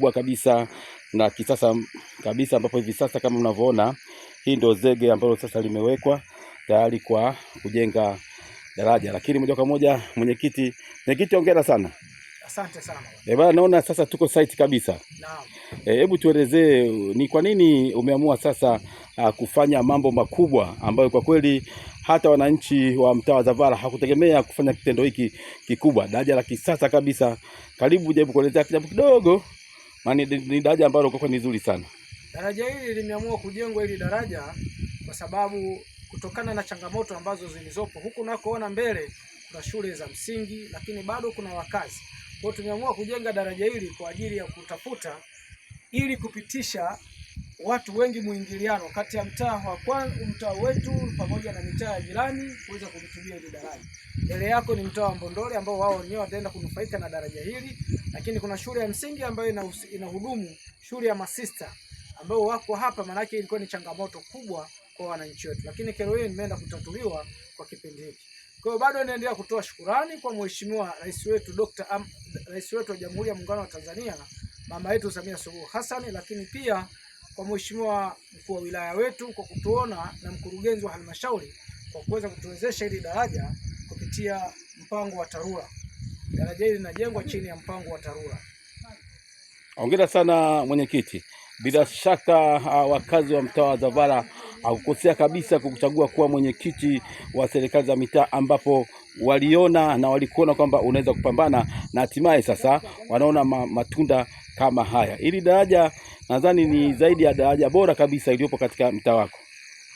kubwa kabisa na kisasa kabisa, ambapo hivi sasa kama mnavyoona hii ndio zege ambalo sasa limewekwa tayari kwa kujenga daraja. Lakini moja kwa moja mwenyekiti, hongera sana. Asante sana. Bwana, naona sasa tuko site kabisa. Naam. Hebu tuelezee ni kwa nini umeamua sasa kufanya mambo makubwa ambayo kwa kweli hata wananchi wa mtaa wa Zavara hakutegemea kufanya kitendo hiki kikubwa, daraja la kisasa kabisa. Karibu jaribu kuelezea kidogo, maana ni daraja ambalo kwa ni nzuri sana. Daraja hili limeamua kujengwa hili daraja kwa sababu kutokana na changamoto ambazo zilizopo huku nakoona mbele kuna shule za msingi, lakini bado kuna wakazi. Kwa hiyo tumeamua kujenga daraja hili kwa ajili ya kutafuta ili kupitisha watu wengi muingiliano kati ya mtaa wetu pamoja na mitaa ya jirani kuweza kulitumia hili daraja. Mbele yako ni mtaa wa Mbondole ambao wao wenyewe wataenda kunufaika na daraja hili, lakini kuna shule ya msingi ambayo inahudumu, shule ya masista ambao wako hapa, maana yake ilikuwa ni changamoto kubwa kwa wananchi wetu, lakini kero hii imeenda kutatuliwa kwa kipindi hiki. Kwa hiyo bado naendelea kutoa shukrani kwa Mheshimiwa Rais wetu Rais wetu wa Jamhuri ya Muungano wa Tanzania, mama yetu Samia Suluhu Hassan, lakini pia kwa Mheshimiwa mkuu wa wilaya wetu kwa kutuona na mkurugenzi wa halmashauri kwa kuweza kutuwezesha hili daraja kupitia mpango wa TARURA. Daraja hili linajengwa chini ya mpango wa TARURA. Hongera sana mwenyekiti. Bila shaka wakazi wa mtaa wa Zavara hakukosea kabisa kukuchagua kuwa mwenyekiti wa serikali za mitaa, ambapo waliona na walikuona kwamba unaweza kupambana na hatimaye sasa wanaona matunda kama haya. Ili daraja nadhani ni zaidi ya daraja bora kabisa iliyopo katika mtaa wako.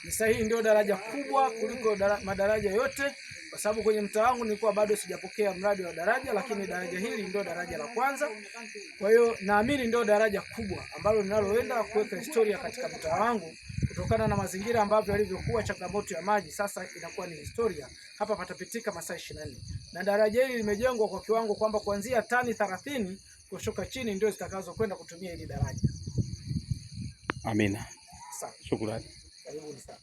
Ni sahihi, ndio daraja kubwa kuliko madaraja yote, kwa sababu kwenye mtaa wangu nilikuwa bado sijapokea mradi wa daraja, lakini daraja hili ndio daraja la kwanza. Kwa hiyo naamini ndio daraja kubwa ambalo linaloenda kuweka historia katika mtaa wangu kutokana na mazingira ambavyo yalivyokuwa, changamoto ya maji sasa inakuwa ni historia. Hapa patapitika masaa 24. Na daraja hili limejengwa kwa kiwango kwamba kuanzia tani 30 kushuka chini ndio zitakazo kwenda kutumia hili daraja. Amina. Shukrani. Karibuni sana.